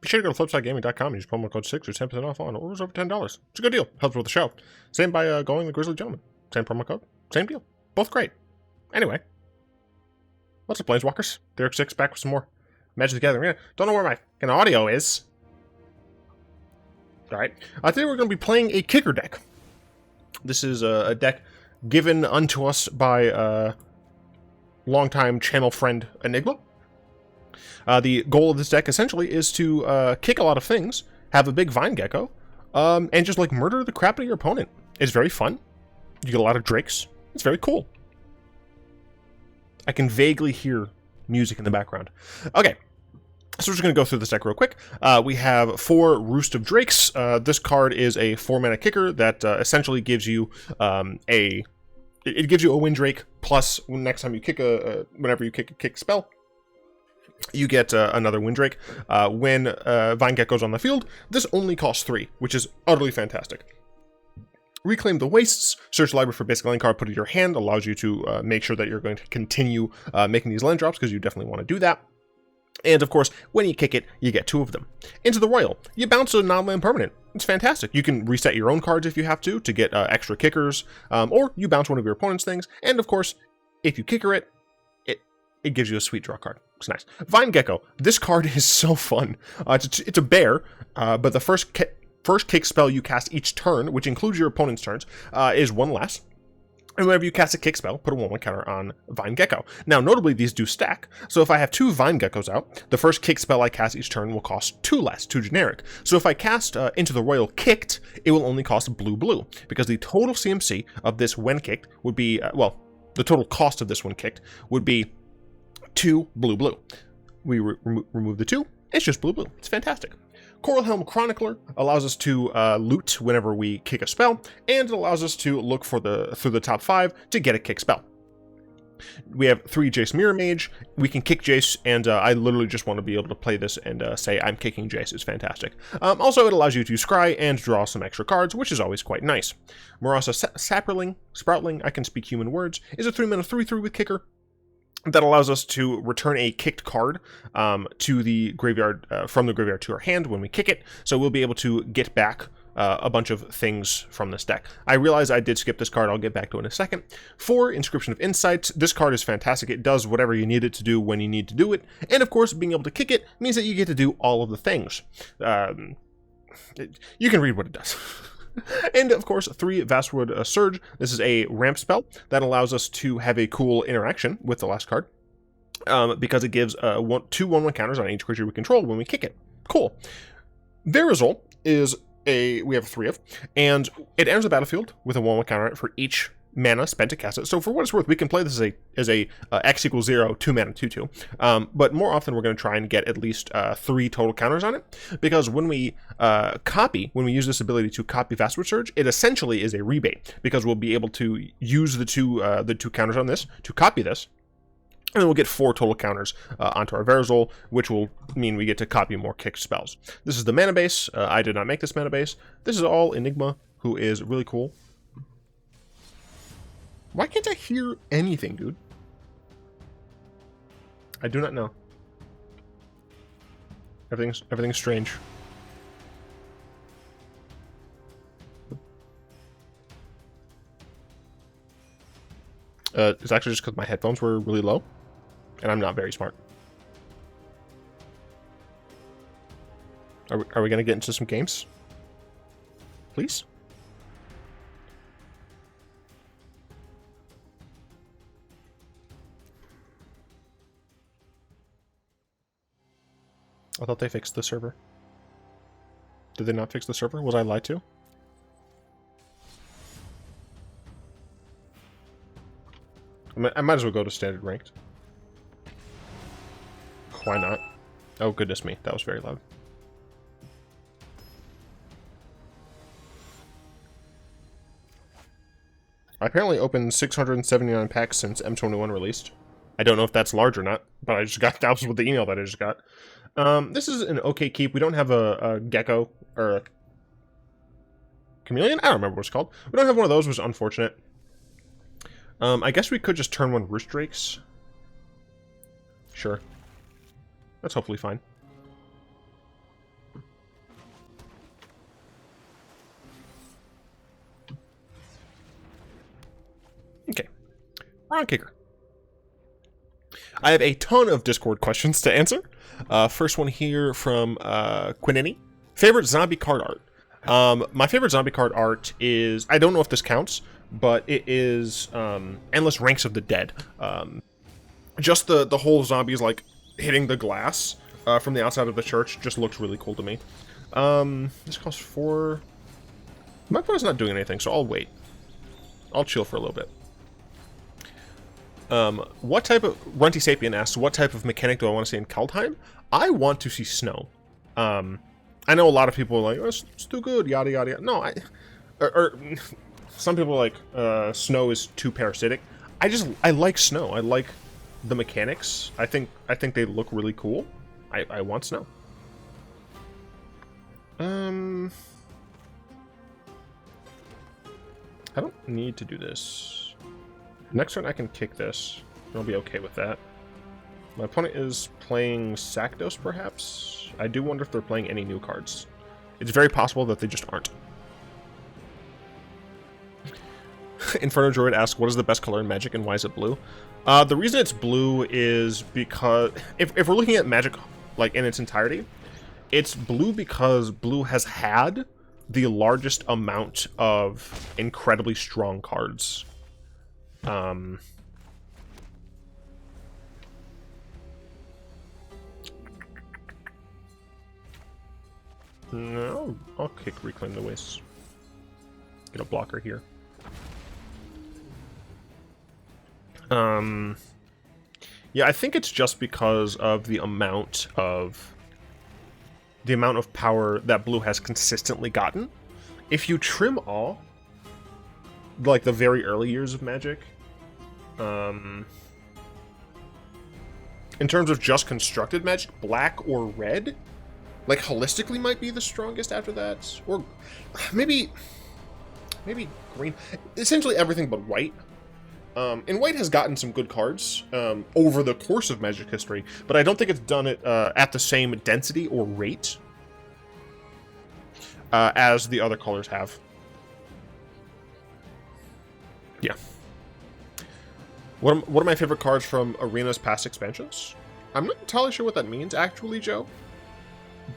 be sure to go to flipsidegaming.com and use promo code 6 or 10% off on orders over $10. It's a good deal. Helps with the show. Same by going the Grizzly Gentleman. Same promo code. Same deal. Both great. Anyway. What's up, Planeswalkers? Derek 6 back with some more Magic the Gathering. Don't know where my audio is. Alright. Today we're going to be playing a kicker deck. This is a deck given unto us by longtime channel friend Enigma. The goal of this deck essentially is to kick a lot of things, have a big Vine Gecko, and just like murder the crap out of your opponent. It's very fun. You get a lot of Drakes. It's very cool. I can vaguely hear music in the background. Okay, so we're just going to go through this deck real quick. We have 4 Roost of Drakes. This card is a 4-mana kicker that essentially gives you it gives you a Windrake, plus next time you kick whenever you kick a kick spell, you get another Windrake. When Vine Gecko's on the field, this only costs 3, which is utterly fantastic. Reclaim the Wastes, search the library for basic land card, put it in your hand, allows you to make sure that you're going to continue making these land drops, because you definitely want to do that. And of course, when you kick it, you get 2 of them. Into the Roil, you bounce a non-land permanent. It's fantastic. You can reset your own cards if you have to get extra kickers, or you bounce one of your opponent's things. And of course, if you kicker it, it gives you a sweet draw card. It's nice. Vine Gecko, this card is so fun. It's a bear, but the first kick spell you cast each turn, which includes your opponent's turns, is 1 less. And whenever you cast a kick spell, put a 1/1 counter on Vine Gecko. Now, notably, these do stack. So if I have 2 Vine Geckos out, the first kick spell I cast each turn will cost 2 less, 2 generic. So if I cast Into the Roil kicked, it will only cost blue, because the total CMC of this when kicked would be, the total cost of this when kicked would be 2 blue. We remove the 2, it's just blue. It's fantastic. Coralhelm Chronicler allows us to loot whenever we kick a spell, and it allows us to look through the top 5 to get a kick spell. We have 3 Jace Mirror Mage. We can kick Jace, and I literally just want to be able to play this and say I'm kicking Jace. It's fantastic. Also, it allows you to scry and draw some extra cards, which is always quite nice. Murasa Sproutling, I can speak human words, is a 3-mana 3/3 with kicker. That allows us to return a kicked card to the graveyard, from the graveyard to our hand when we kick it. So we'll be able to get back a bunch of things from this deck. I realize I did skip this card. I'll get back to it in a second. 4, Inscription of Insight. This card is fantastic. It does whatever you need it to do when you need to do it. And of course, being able to kick it means that you get to do all of the things. You can read what it does. And of course, 3 Vastwood Surge. This is a ramp spell that allows us to have a cool interaction with the last card, because it gives 2 1/1 counters on each creature we control when we kick it. Cool. Verazol is we have 3 of, and it enters the battlefield with a 1/1 counter for each mana spent to cast it. So for what it's worth, we can play this as a X equals 0, 2 mana, 2/2. But more often we're going to try and get at least 3 total counters on it, because when we use this ability to copy Vastwood Surge, it essentially is a rebate, because we'll be able to use the two counters on this to copy this, and then we'll get 4 total counters onto our Verazol, which will mean we get to copy more kick spells. This is the mana base. I did not make this mana base. This is all Enigma, who is really cool. Why can't I hear anything, dude? I do not know. Everything's strange. It's actually just because my headphones were really low, and I'm not very smart. Are we gonna get into some games? Please? I thought they fixed the server. Did they not fix the server? Was I lied to? I might as well go to standard ranked. Why not? Oh, goodness me. That was very loud. I apparently opened 679 packs since M21 released. I don't know if that's large or not, but I just got, that was with the email that I just got. This is an okay keep. We don't have a gecko or a chameleon? I don't remember what it's called. We don't have one of those, which is unfortunate. I guess we could just turn one Roost Drakes. Sure. That's hopefully fine. we're on kicker. I have a ton of Discord questions to answer. First one here from Quinini. Favorite zombie card art? My favorite zombie card art is, I don't know if this counts, but it is Endless Ranks of the Dead. Just the whole zombies like hitting the glass from the outside of the church just looks really cool to me. This costs 4. My opponent's not doing anything, so I'll wait. I'll chill for a little bit. What type of... Runty Sapien asks, what type of mechanic do I want to see in Kaldheim? I want to see snow. I know a lot of people are like, oh, it's too good, yada yada yada. No, some people are like, snow is too parasitic. I like snow. I like the mechanics. I think they look really cool. I want snow. I don't need to do this. Next turn I can kick this. I'll be okay with that. My opponent is playing Sacdos, perhaps? I do wonder if they're playing any new cards. It's very possible that they just aren't. Inferno Druid asks, what is the best color in Magic and why is it blue? The reason it's blue is because... If we're looking at Magic like in its entirety, it's blue because blue has had the largest amount of incredibly strong cards. No, I'll kick Reclaim the Wastes. Get a blocker here. Yeah, I think it's just because of the amount of power that blue has consistently gotten. If you trim all, like the very early years of Magic, in terms of just constructed Magic, black or red, like holistically might be the strongest after that, or maybe green. Essentially everything but white. And white has gotten some good cards over the course of Magic history, but I don't think it's done it at the same density or rate as the other colors have. Yeah. What are my favorite cards from Arena's past expansions? I'm not entirely sure what that means, actually, Joe.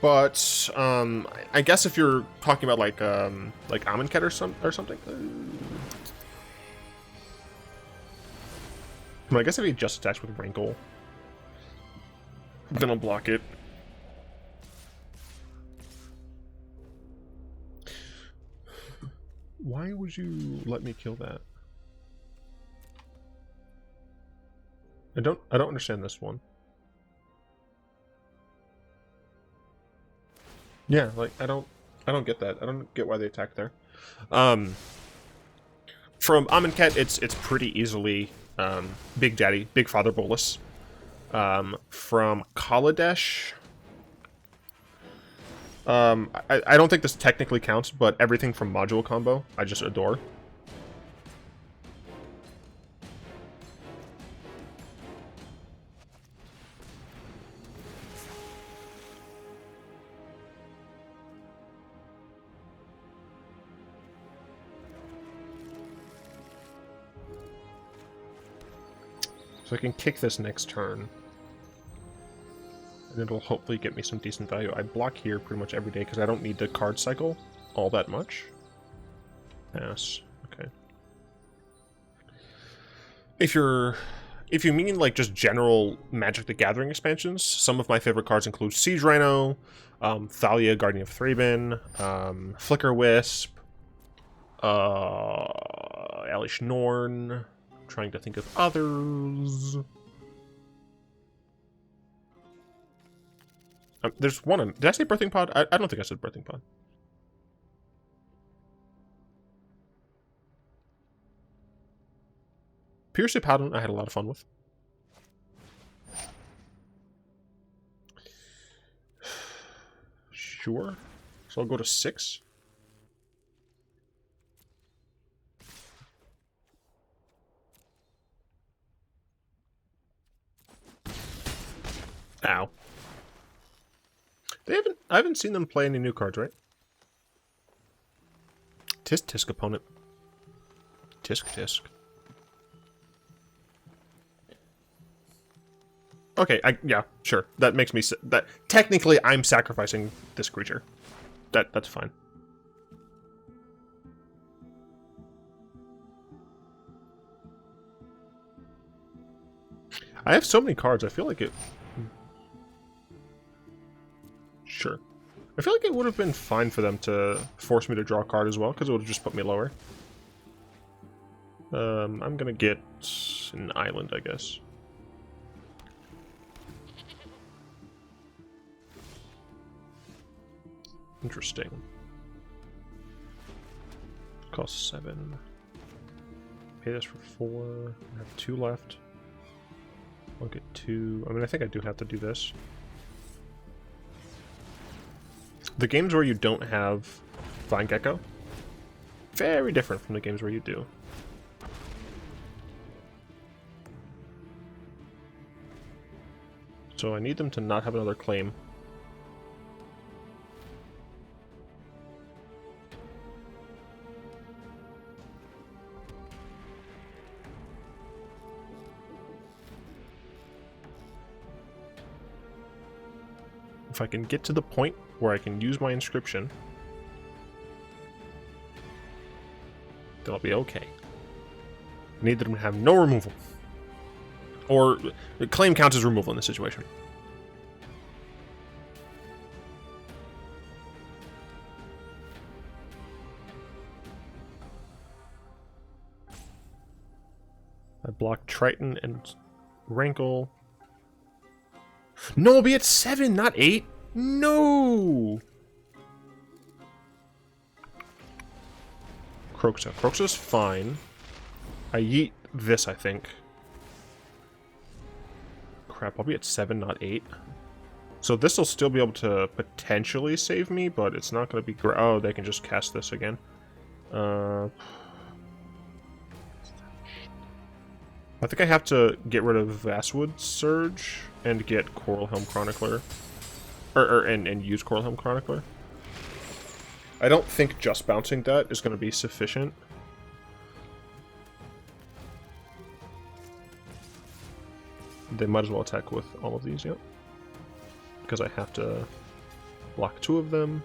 But I guess if you're talking about like Amonkhet or something. I guess if he just attacks with Rankle, then I'll block it. Why would you let me kill that? I don't understand this one. Yeah, like I don't get that. I don't get why they attacked there. From Amonkhet, it's pretty easily Big Daddy, Big Father Bolas. From Kaladesh, I don't think this technically counts, but everything from Module Combo, I just adore. So I can kick this next turn. And it'll hopefully get me some decent value. I block here pretty much every day because I don't need the card cycle all that much. Pass. Okay. If you mean like just general Magic the Gathering expansions, some of my favorite cards include Siege Rhino, Thalia, Guardian of Thraben, Flicker Wisp, Alish Norn. Trying to think of others. There's one. Did I say Birthing Pod? I don't think I said Birthing Pod. Pierce Paladin, I had a lot of fun with. Sure. So I'll go to 6. Ow. I haven't seen them play any new cards, right? Tisk opponent. Tisk. Okay, yeah, sure. That makes me... that technically, I'm sacrificing this creature. That's fine. I have so many cards, I feel like it... Sure. I feel like it would have been fine for them to force me to draw a card as well, because it would have just put me lower. I'm gonna get an island, I guess. Interesting. Cost 7. Pay this for 4. I have 2 left. I'll get 2. I mean, I think I do have to do this. The games where you don't have Vine Gecko, very different from the games where you do. So I need them to not have another claim. If I can get to the point where I can use my inscription, then I'll be okay. I need them to have no removal. Or, the claim counts as removal in this situation. I block Triton and Rankle. No, I'll be at 7, not 8. No! Kroxa. Kroxa's fine. I yeet this, I think. Crap, I'll be at 7, not 8. So this will still be able to potentially save me, but it's not going to be great. Oh, they can just cast this again. I think I have to get rid of Vastwood Surge and get Coralhelm Chronicler. And use Coralhelm Chronicler. I don't think just bouncing that is going to be sufficient. They might as well attack with all of these, yep. Because I have to block 2 of them.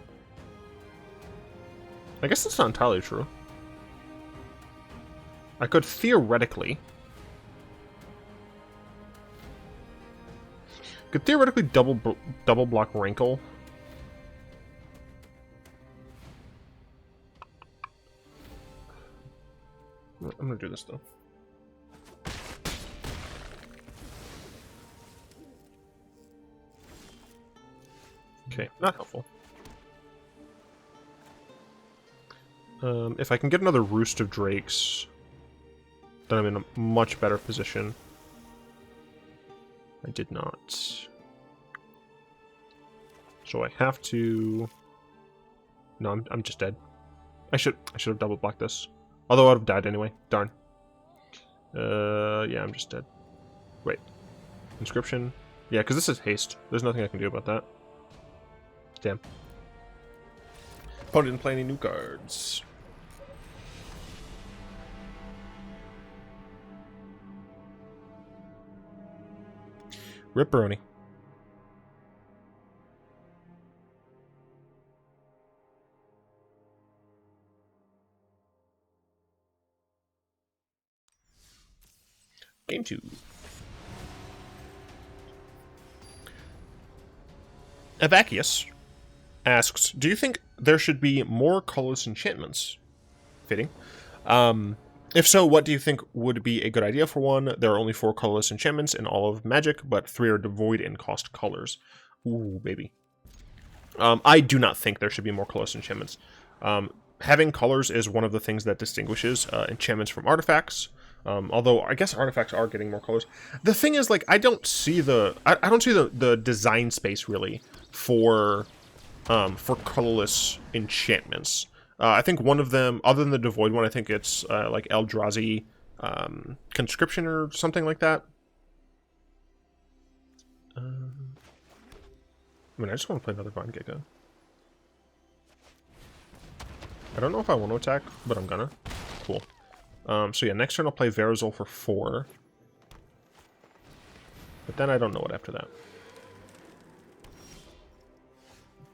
I guess that's not entirely true. I could theoretically... double block Rankle. I'm gonna do this though. Okay, not helpful. If I can get another Roost of Drakes, then I'm in a much better position. I did not. So I have to... No, I'm just dead. I should have double blocked this. Although I would have died anyway. Darn. Yeah, I'm just dead. Wait. Inscription? Yeah, because this is haste. There's nothing I can do about that. Damn. Opponent didn't play any new cards. Ripperoni. Game 2. Avakius asks, do you think there should be more colorless enchantments? Fitting. If so, what do you think would be a good idea for one? There are only 4 colorless enchantments in all of Magic, but 3 are devoid in cost colors. Ooh, baby. I do not think there should be more colorless enchantments. Having colors is one of the things that distinguishes enchantments from artifacts. Although I guess artifacts are getting more colors. The thing is, like, I don't see the design space really for colorless enchantments. I think one of them, other than the devoid one, I think it's like Eldrazi conscription or something like that. I mean, I just want to play another Vine Gecko. I don't know if I want to attack, but I'm gonna. Cool. So yeah, next turn I'll play Verazol for 4. But then I don't know what after that.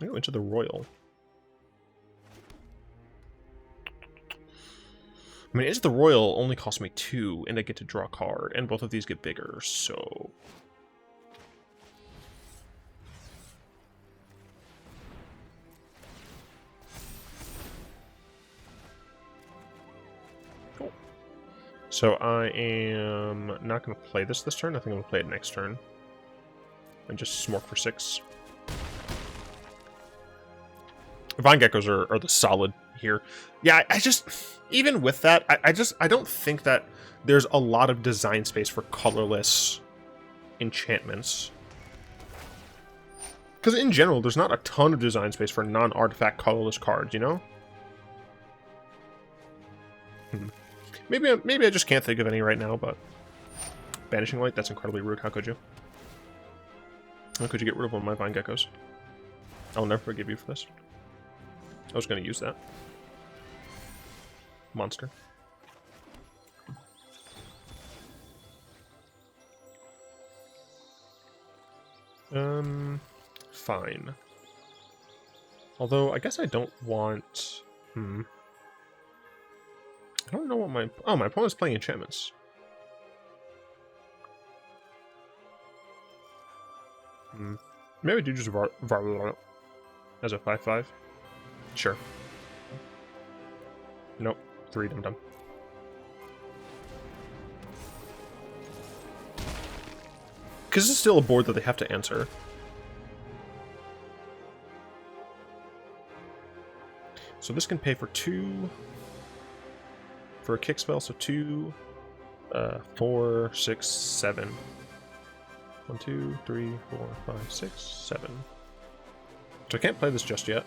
I go Into the Roil. I mean, Into the Roil only costs me 2, and I get to draw a card, and both of these get bigger, so... Cool. So I am not going to play this turn. I think I'm going to play it next turn. And just smork for 6. Vine Geckos are the solid here. Yeah, I just... Even with that, I don't think that there's a lot of design space for colorless enchantments. Because in general, there's not a ton of design space for non-artifact colorless cards, you know? Maybe I just can't think of any right now, but... Banishing Light, that's incredibly rude. How could you? How could you get rid of one of my Vine Geckos? I'll never forgive you for this. I was going to use that. Monster. Fine. Although, I guess I don't want... I don't know what my... Oh, my opponent's playing enchantments. Maybe I do just Verazol as a 5/5. Sure. Nope. 3 dum-dum. Because it's still a board that they have to answer. So this can pay for 2 for a kick spell, so 2, 4, 6, 7. 1, 2, 3, 4, 5, 6, 7. So I can't play this just yet.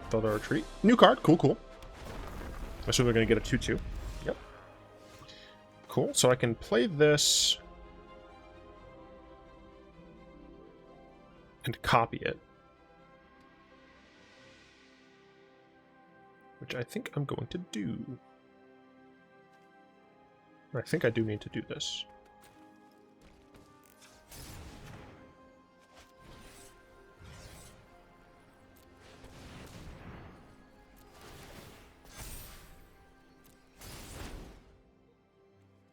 Thought a retreat. New card, cool. I assume we're going to get a 2/2. Yep. Cool, so I can play this and copy it. Which I think I'm going to do. I think I do need to do this.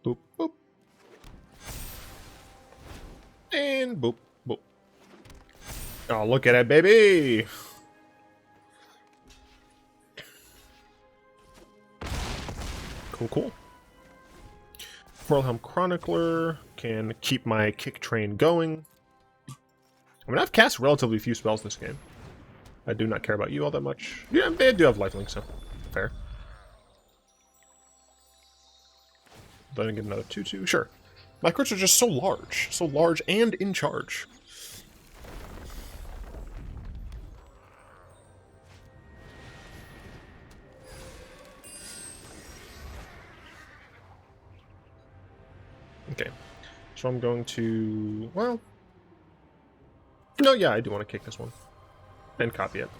Boop, boop. And boop, boop. Oh, look at it, baby! Cool. Coralhelm Chronicler can keep my kick train going. I mean, I've cast relatively few spells this game. I do not care about you all that much. Yeah, they do have lifelink, so fair. Then I get another 2/2. Sure. My crits are just so large and in charge. Okay, so I'm going to, well, no, yeah, I do want to kick this one and copy it.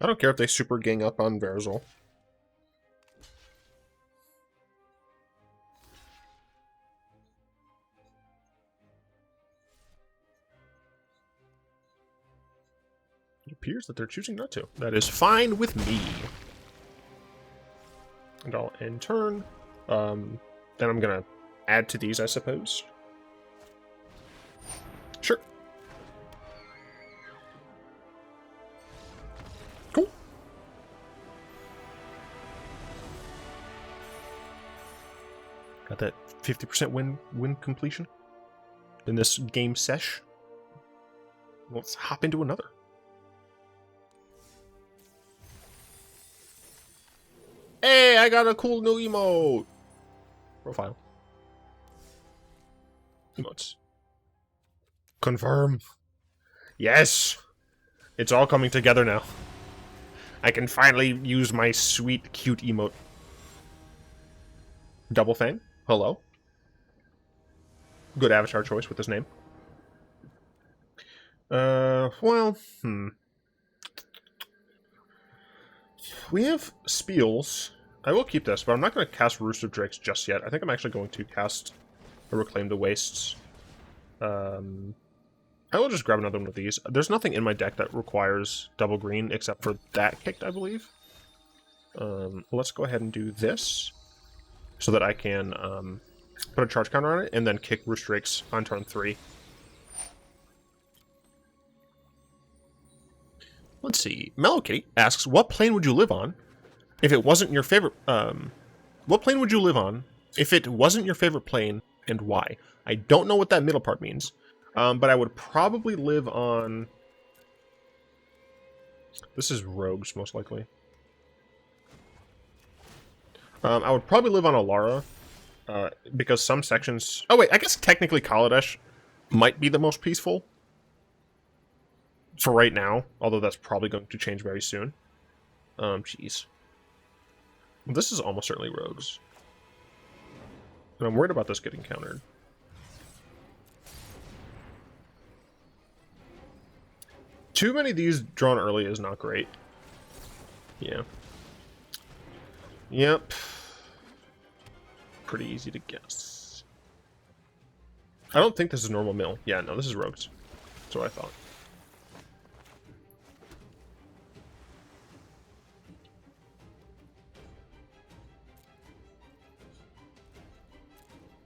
I don't care if they super gang up on Verazol. It appears that they're choosing not to. That is fine with me. And I'll end turn. Then I'm gonna add to these, I suppose. Sure. Cool. Got that 50% win completion in this game sesh. Let's hop into another. Hey, I got a cool new emote. Profile. Emotes. Confirm. Yes. It's all coming together now. I can finally use my sweet, cute emote. Double Fang? Hello? Good avatar choice with this name. Well, We have Spiels. I will keep this, but I'm not going to cast Roost of Drakes just yet. I think I'm actually going to cast a Reclaim the Wastes. I will just grab another one of these. There's nothing in my deck that requires double green except for that kicked, I believe. Let's go ahead and do this so that I can put a charge counter on it and then kick Roost Drakes on turn 3. Let's see. Mellow Kitty asks, what plane would you live on if it wasn't your favorite... what plane would you live on if it wasn't your favorite plane, and why? I don't know what that middle part means, but I would probably live on... This is Rogues, most likely. I would probably live on Alara, because some sections... Oh wait, I guess technically Kaladesh might be the most peaceful. For right now, although that's probably going to change very soon. Jeez. This is almost certainly Rogues. And I'm worried about this getting countered. Too many of these drawn early is not great. Yeah. Yep. Pretty easy to guess. I don't think this is normal mill. Yeah, no, this is Rogues. That's what I thought.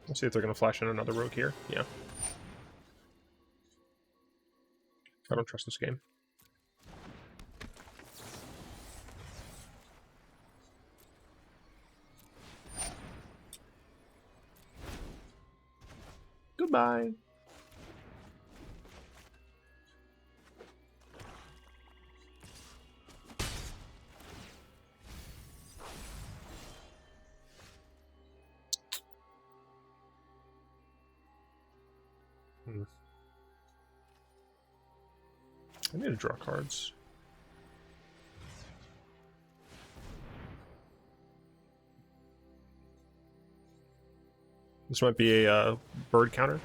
Let's see if they're going to flash in another rogue here. Yeah. I don't trust this game. Goodbye. I need to draw cards. This might be a bird counter.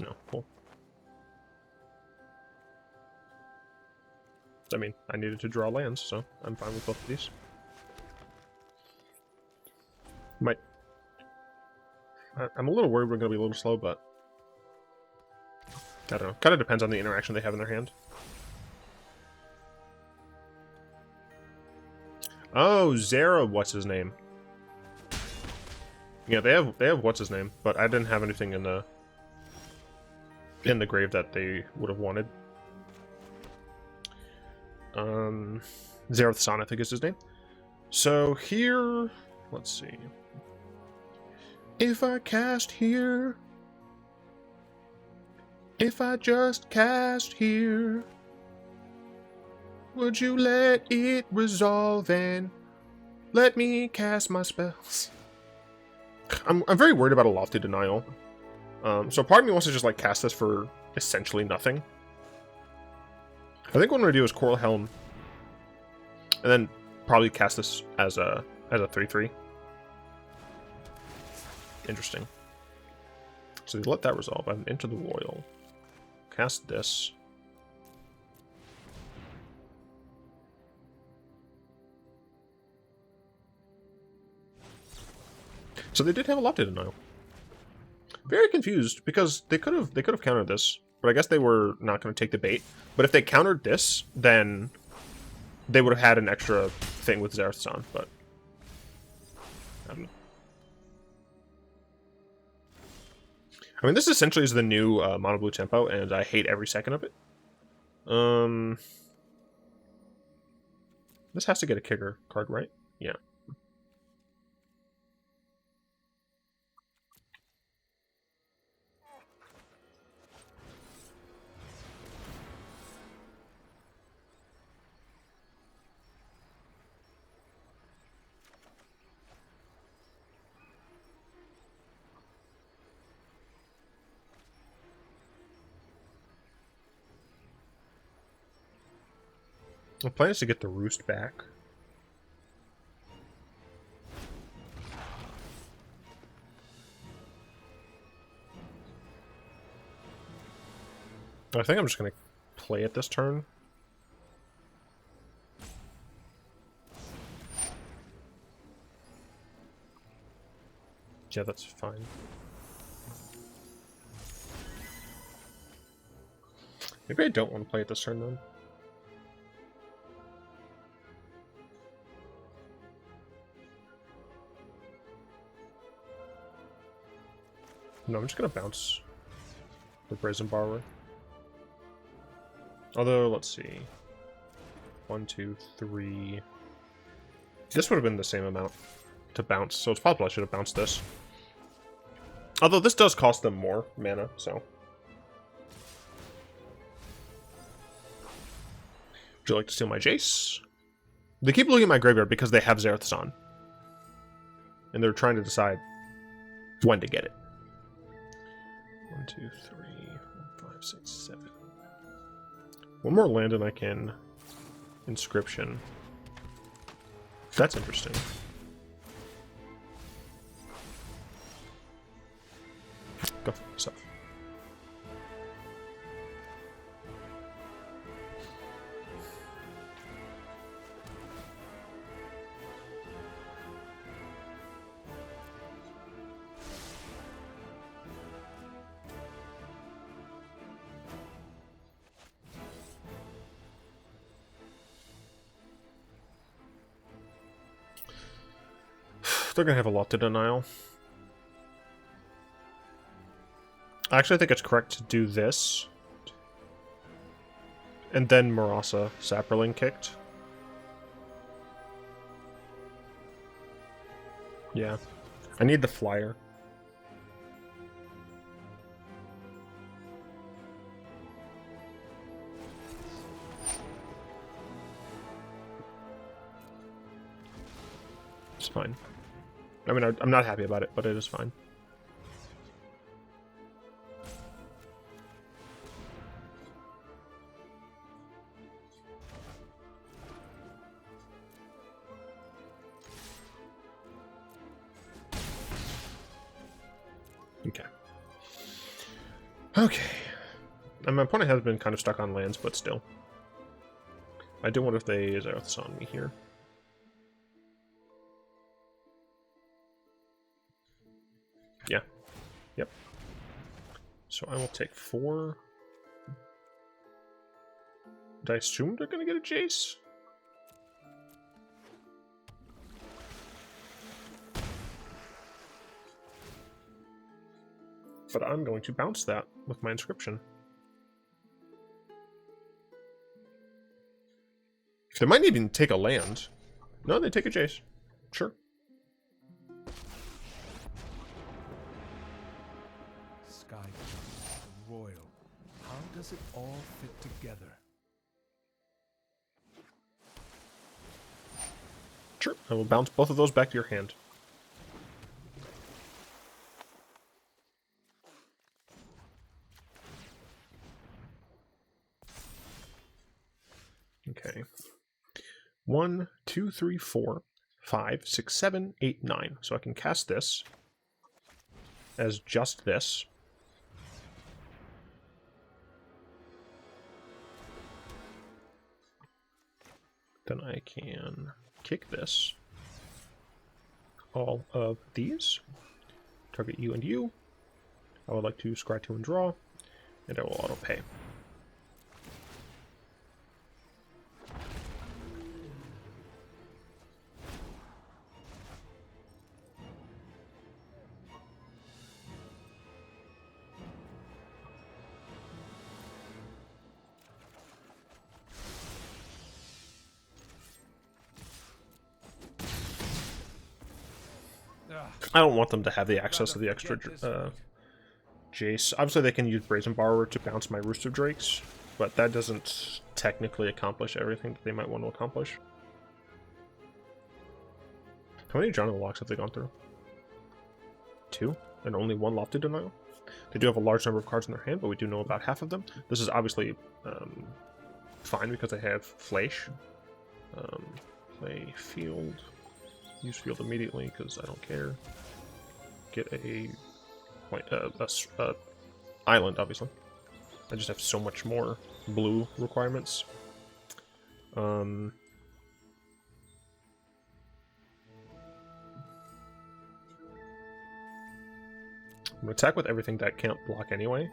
No, cool. I mean, I needed to draw lands, so I'm fine with both of these. I'm a little worried we're going to be a little slow, but I don't know. Kind of depends on the interaction they have in their hand. Oh, Zera, what's his name? Yeah, they have what's his name, but I didn't have anything in the grave that they would have wanted. Zerath San, I think is his name. So here, let's see. If I cast here, if I just cast here, would you let it resolve and let me cast my spells? I'm very worried about a Lofty Denial. So part of me wants to just like cast this for essentially nothing. I think what I'm gonna do is Coralhelm, and then probably cast this as a 3/3. Interesting. So let that resolve. I'm Into the Roil. Cast this. So they did have a Lofty Denial. Very confused because they could have countered this, but I guess they were not going to take the bait. But if they countered this, then they would have had an extra thing with Zerath San, but I don't know. I mean, this essentially is the new mono blue tempo, and I hate every second of it. This has to get a kicker card, right? Yeah. The plan is to get the Roost back. I think I'm just going to play it this turn. Yeah, that's fine. Maybe I don't want to play it this turn, then. No, I'm just going to bounce the Brazen Borrower. Although, let's see. 1, 2, 3. This would have been the same amount to bounce, so it's possible I should have bounced this. Although this does cost them more mana, so. Would you like to steal my Jace? They keep looking at my graveyard because they have Xerath's on. And they're trying to decide when to get it. 1, 2, 3, 4, 5, 6, 7. One more land and I can Inscription. That's interesting. Go for yourself. They're gonna have a lot to denial. Actually, I think it's correct to do this. And then Murasa Sproutling kicked. Yeah. I need the flyer. It's fine. I mean, I'm not happy about it, but it is fine. Okay. Okay. And my opponent has been kind of stuck on lands, but still. I do wonder if they Xerath's on me here. Yeah. Yep. So I will take 4. Did I assume they're going to get a Jace? But I'm going to bounce that with my Inscription. They might even take a land. No, they take a Jace. Sure. Roil. How does it all fit together? Sure. I will bounce both of those back to your hand. Okay. 1, 2, 3, 4, 5, 6, 7, 8, 9. So I can cast this as just this. Then I can kick this. All of these. Target you and you. I would like to scry 2 and draw. And I will auto pay. I don't want them to have the access to the extra Jace. Obviously, they can use Brazen Borrower to bounce my Roost of Drakes, but that doesn't technically accomplish everything that they might want to accomplish. How many Johnny Locks have they gone through? 2? And only 1 Lofted Denial? They do have a large number of cards in their hand, but we do know about half of them. This is obviously fine because they have Flash, Play field. Use field immediately because I don't care. Get a island, obviously. I just have so much more blue requirements. I'm gonna attack with everything that can't block anyway.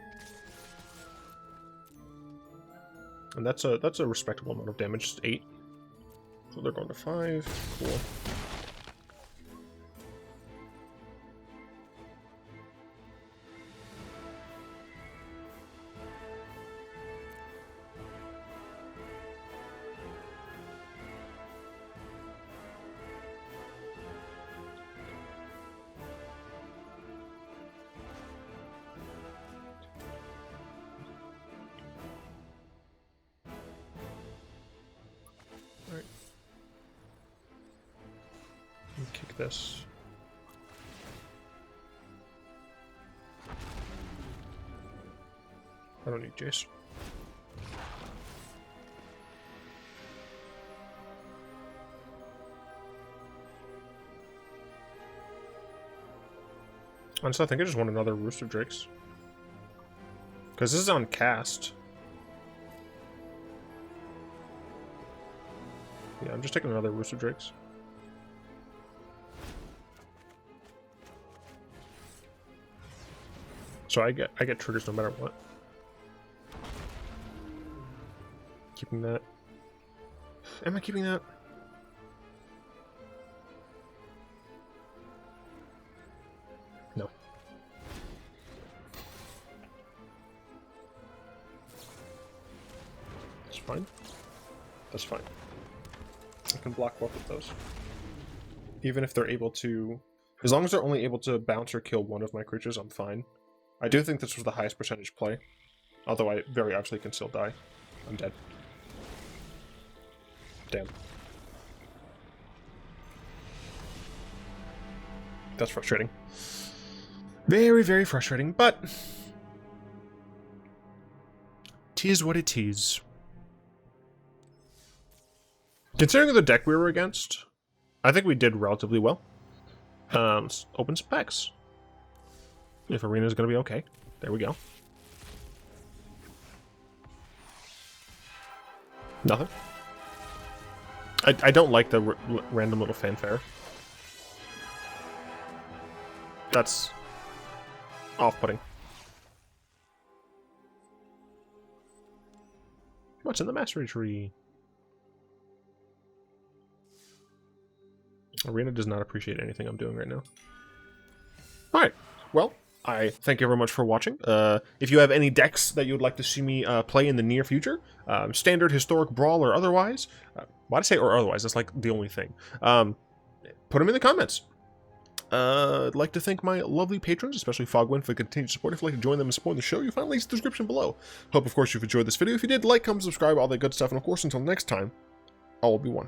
And that's a respectable amount of damage, just 8. So they're going to 5. Cool. Kick this. I don't need Jace. Honestly, I think I just want another Roost of Drakes. Because this is on cast. Yeah, I'm just taking another Roost of Drakes. So I get triggers no matter what. Keeping that. Am I keeping that? No. That's fine. That's fine. I can block both of those. Even if they're able to... As long as they're only able to bounce or kill one of my creatures, I'm fine. I do think this was the highest percentage play. Although I very obviously can still die. I'm dead. Damn. That's frustrating. Very, very frustrating, but... 'tis what it is. Considering the deck we were against, I think we did relatively well. Open specs. If Arena is going to be okay. There we go. Nothing. I don't like the random little fanfare. That's off-putting. What's in the mastery tree? Arena does not appreciate anything I'm doing right now. Alright, well, I thank you very much for watching. If you have any decks that you would like to see me play in the near future, standard, historic, brawl, or otherwise, why'd I say or otherwise? That's like the only thing. Put them in the comments. I'd like to thank my lovely patrons, especially Fogwind, for the continued support. If you'd like to join them and support the show, you'll find links in the description below. Hope, of course, you've enjoyed this video. If you did, like, comment, subscribe, all that good stuff. And, of course, until next time, all will be one.